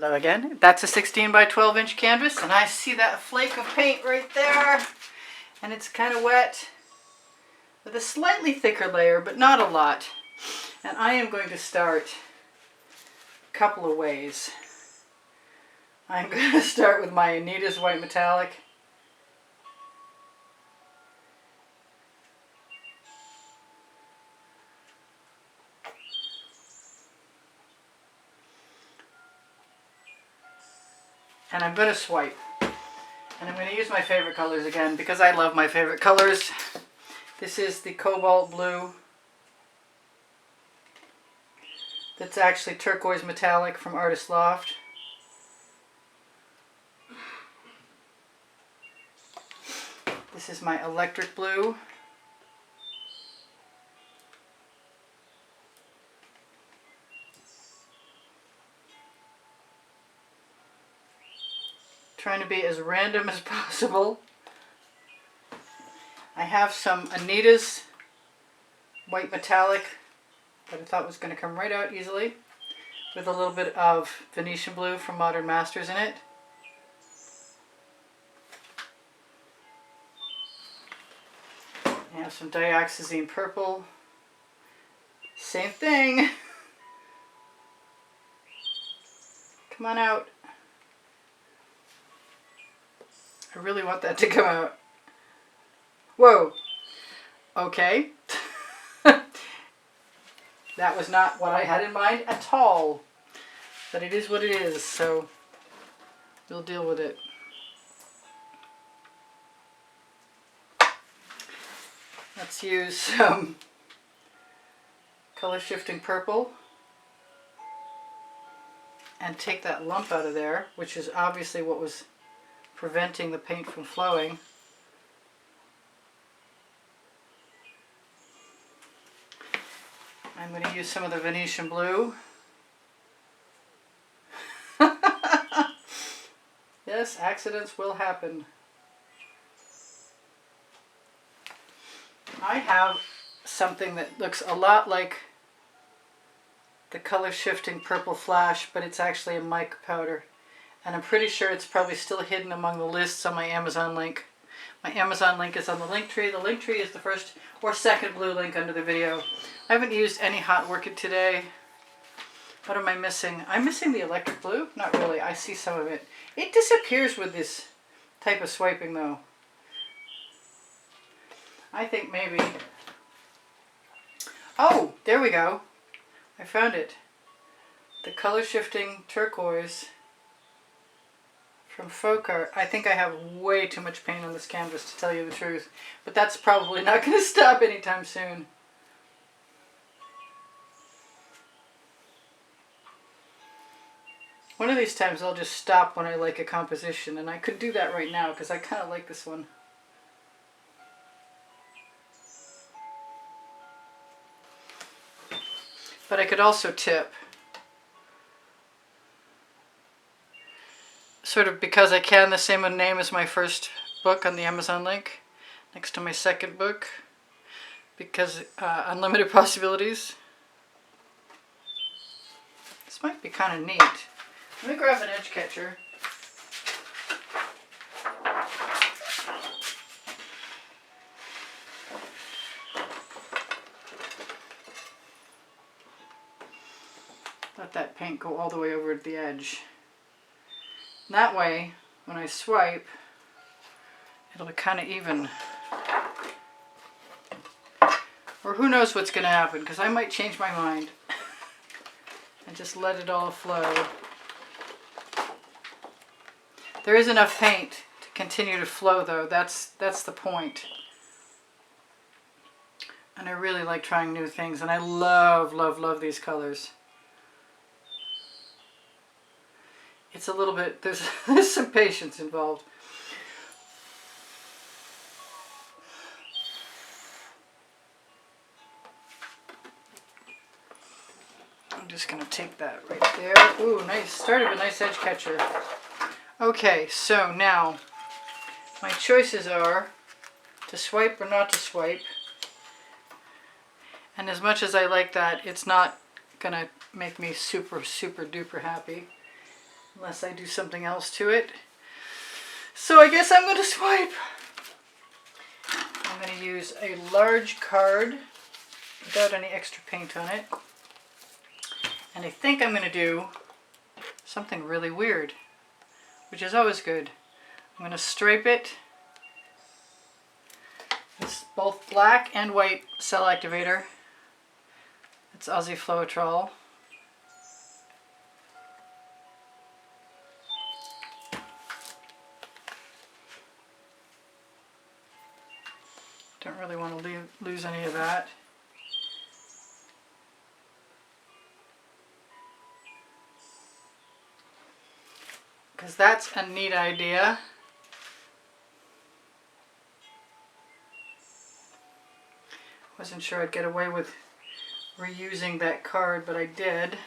Hello again. That's a 16 by 12 inch canvas, and I see that flake of paint right there, and it's kind of wet with a slightly thicker layer, but not a lot. And I am going to start a couple of ways. I'm going to start with my Anita's white metallic. And I'm going to swipe. And I'm going to use my favorite colors again because I love my favorite colors. This is the cobalt blue. That's actually turquoise metallic from Artist Loft. This is my electric blue. Trying to be as random as possible. I have some Anita's white metallic that I thought was going to come right out easily, with a little bit of Venetian blue from Modern Masters in it. I have some dioxazine purple. Same thing. Come on out. I really want that to come out. Whoa. Okay. That was not what I had in mind at all. But it is what it is, so we'll deal with it. Let's use some color shifting purple and take that lump out of there, which is obviously what was preventing the paint from flowing. I'm going to use some of the Venetian blue. Yes, accidents will happen. I have something that looks a lot like the color shifting purple flash, but it's actually a mica powder. And I'm pretty sure it's probably still hidden among the lists on my Amazon link. My Amazon link is on the link tree. The link tree is the first or second blue link under the video. I haven't used any hot orchid today. What am I missing? I'm missing the electric blue? Not really. I see some of it. It disappears with this type of swiping though. I think maybe... Oh, there we go. I found it. The color shifting turquoise from Folk Art. I think I have way too much paint on this canvas, to tell you the truth. But that's probably not going to stop anytime soon. One of these times I'll just stop when I like a composition, and I could do that right now because I kind of like this one. But I could also tip. Sort of because I can, the same name as my first book on the Amazon link, next to my second book, because Unlimited Possibilities. This might be kind of neat. Let me grab an edge catcher. Let that paint go all the way over to the edge. That way, when I swipe, it'll be kind of even. Or who knows what's going to happen, because I might change my mind and just let it all flow. There is enough paint to continue to flow though, that's the point. And I really like trying new things, and I love, love, love these colors. It's a little bit, there's some patience involved. I'm just going to take that right there. Ooh, nice, start of a nice edge catcher. Okay, so now my choices are to swipe or not to swipe. And as much as I like that, it's not going to make me super, super duper happy. unless I do something else to it. So I guess I'm going to swipe. I'm going to use a large card without any extra paint on it. And I think I'm going to do something really weird, which is always good. I'm going to stripe it. It's both black and white cell activator. It's Aussie Floetrol. Don't really want to lose any of that. Because that's a neat idea. Wasn't sure I'd get away with reusing that card, but I did.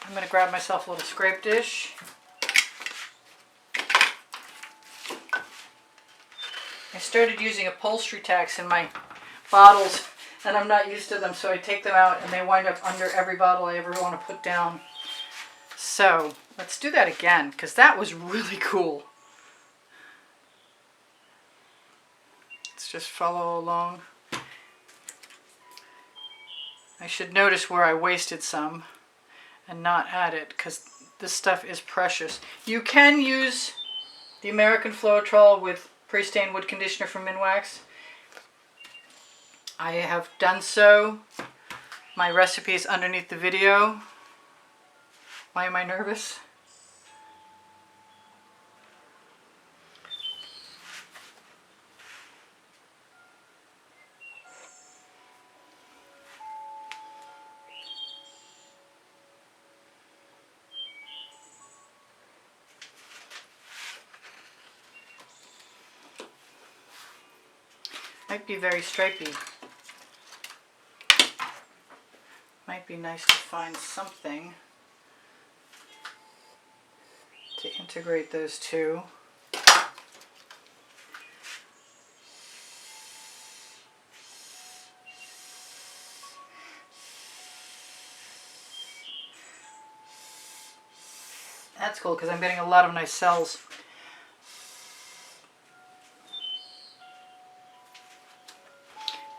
I'm going to grab myself a little scrape dish. I started using upholstery tacks in my bottles, and I'm not used to them, so I take them out and they wind up under every bottle I ever want to put down. So let's do that again, because that was really cool. Let's just follow along. I should notice where I wasted some and not add it, because this stuff is precious. You can use the American Floetrol with pre-stained wood conditioner from Minwax. I have done so. My recipe is underneath the video. Why am I nervous? Might be very stripy. Might be nice to find something to integrate those two. That's cool because I'm getting a lot of nice cells.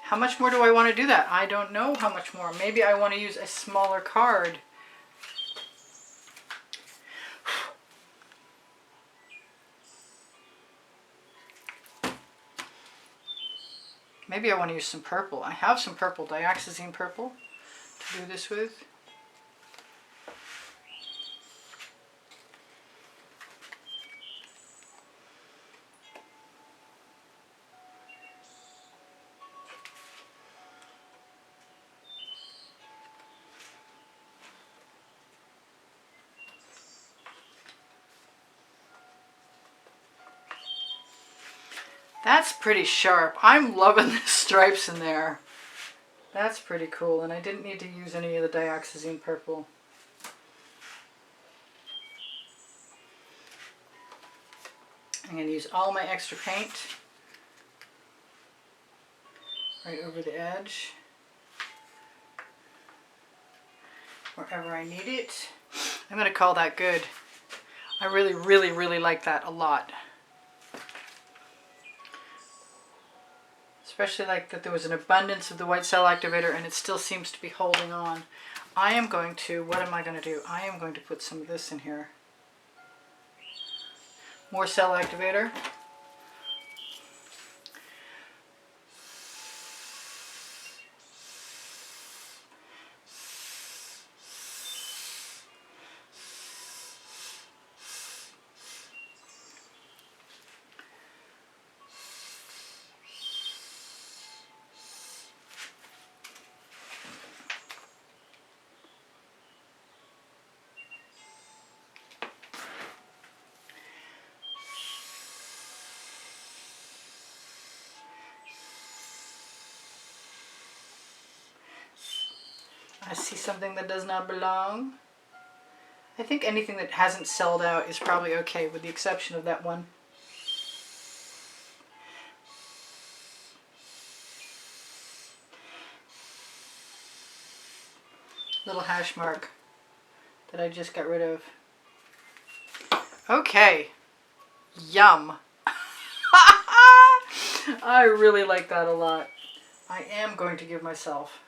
How much more do I want to do that? I don't know how much more. Maybe I want to use a smaller card. Maybe I want to use some purple. I have some purple, dioxazine purple, to do this with. That's pretty sharp. I'm loving the stripes in there. That's pretty cool, and I didn't need to use any of the dioxazine purple. I'm going to use all my extra paint right over the edge, wherever I need it. I'm going to call that good. I really like that a lot. Especially like that there was an abundance of the white cell activator and it still seems to be holding on. I am going to, what am I going to do? I am going to put some of this in here. More cell activator. I see something that does not belong. I think anything that hasn't celled out is probably okay, with the exception of that one. Little hash mark that I just got rid of. Okay. Yum. I really like that a lot. I am going to give myself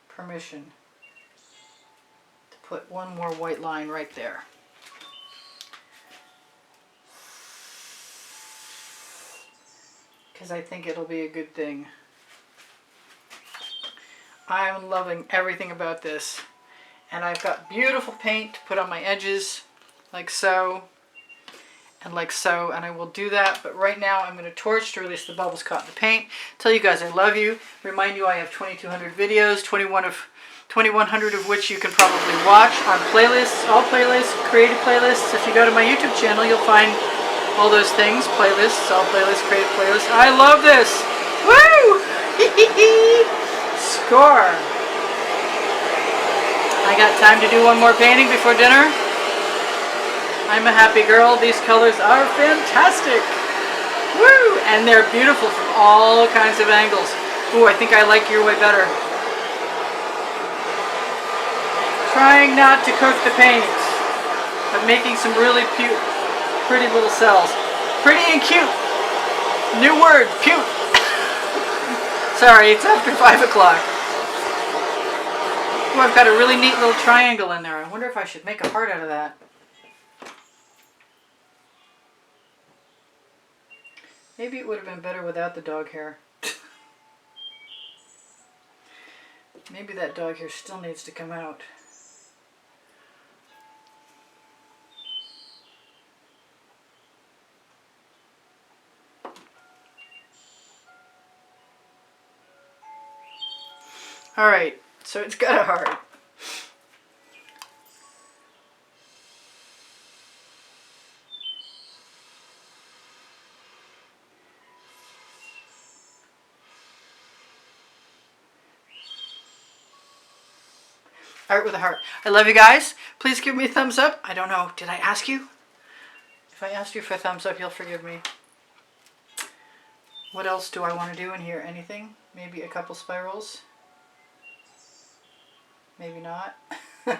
permission to put one more white line right there. Because I think it'll be a good thing. I'm loving everything about this. And I've got beautiful paint to put on my edges, like so, and like so, and I will do that. But right now I'm going to torch to release the bubbles caught in the paint. Tell you guys I love you. Remind you I have 2,200 videos, 2,100 of which you can probably watch on playlists, all playlists, creative playlists. If you go to my YouTube channel, you'll find all those things, playlists, all playlists, creative playlists. I love this. Woo! Score. I got time to do one more painting before dinner. I'm a happy girl. These colors are fantastic. Woo! And they're beautiful from all kinds of angles. Ooh, I think I like your way better. Trying not to cook the paint, but making some really pretty little cells. Pretty and cute. New word, cute. Sorry, it's after 5 o'clock. Oh, I've got a really neat little triangle in there. I wonder if I should make a heart out of that. Maybe it would have been better without the dog hair. Maybe that dog hair still needs to come out. Alright, so it's got a heart. Heart with a heart. I love you guys. Please give me a thumbs up. I don't know. Did I ask you? If I asked you for a thumbs up, you'll forgive me. What else do I want to do in here? Anything? Maybe a couple spirals? Maybe not. I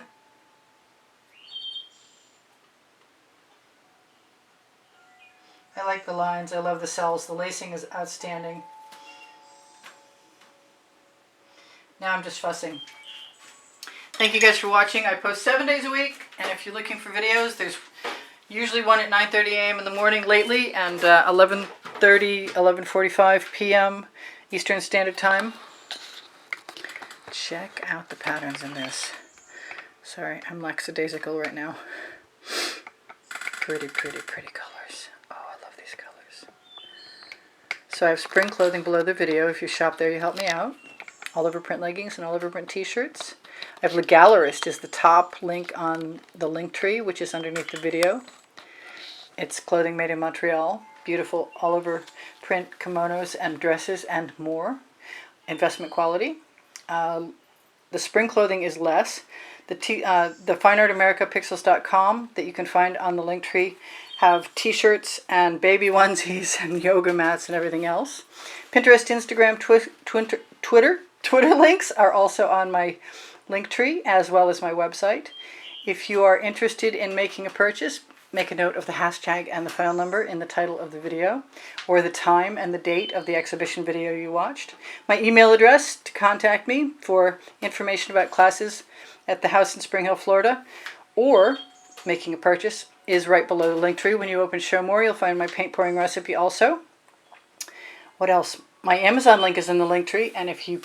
like the lines. I love the cells. The lacing is outstanding. Now I'm just fussing. Thank you guys for watching. I post 7 days a week, and if you're looking for videos, there's usually one at 9:30 a.m. in the morning lately, and 11:30, 11:45 p.m. Eastern Standard Time. Check out the patterns in this. Sorry, I'm lackadaisical right now. Pretty, pretty, pretty colors. Oh, I love these colors. So I have spring clothing below the video. If you shop there, you help me out. All over print leggings and all over print t-shirts. I have Gallerist is the top link on the link tree, which is underneath the video. It's clothing made in Montreal. Beautiful all over print kimonos and dresses and more. Investment quality. The spring clothing is less. The Fine Art America Pixels.com that you can find on the link tree have t-shirts and baby onesies and yoga mats and everything else. Pinterest, Instagram, Twitter links are also on my link tree, as well as my website. If you are interested in making a purchase, make a note of the hashtag and the file number in the title of the video, or the time and the date of the exhibition video you watched. My email address to contact me for information about classes at the house in Spring Hill, Florida, or making a purchase is right below the link tree. When you open Show More, you'll find my paint pouring recipe also. What else? My Amazon link is in the link tree, and if you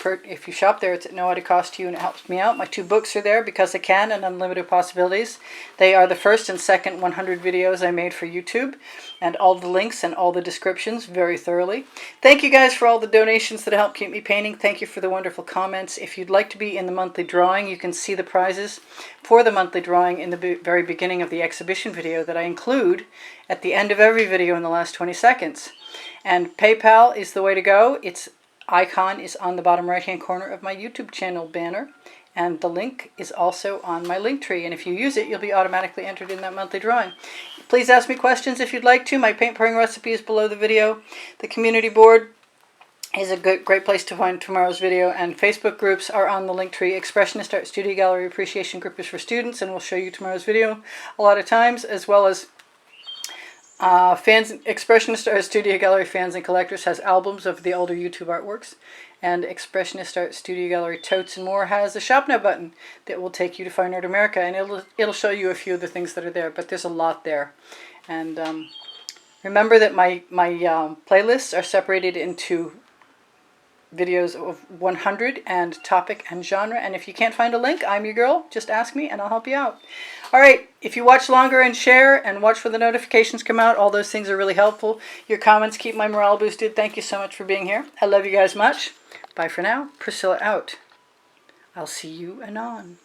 shop there, it's at no added cost to you, and it helps me out. My 2 books are there, Because I Can and Unlimited Possibilities. They are the first and second 100 videos I made for YouTube, and all the links and all the descriptions very thoroughly. Thank you guys for all the donations that help keep me painting. Thank you for the wonderful comments. If you'd like to be in the monthly drawing, you can see the prizes for the monthly drawing in the very beginning of the exhibition video that I include at the end of every video in the last 20 seconds. And PayPal is the way to go. Its icon is on the bottom right-hand corner of my YouTube channel banner, and the link is also on my link tree. And if you use it, you'll be automatically entered in that monthly drawing. Please ask me questions if you'd like to. My paint pouring recipe is below the video. The community board is a great place to find tomorrow's video, and Facebook groups are on the link tree. Expressionist Art Studio Gallery Appreciation Group is for students, and we'll show you tomorrow's video a lot of times, as well as Expressionist Art Studio Gallery Fans and Collectors has albums of the older YouTube artworks, and Expressionist Art Studio Gallery Totes and More has a Shop Now button that will take you to Fine Art America, and it'll show you a few of the things that are there, but there's a lot there. And remember that my playlists are separated into videos of 100 and topic and genre, and if you can't find a link, I'm your girl. Just ask me and I'll help you out. All right, if you watch longer and share and watch when the notifications come out, all those things are really helpful. Your comments keep my morale boosted. Thank you so much for being here. I love you guys much. Bye for now. Priscilla out. I'll see you anon.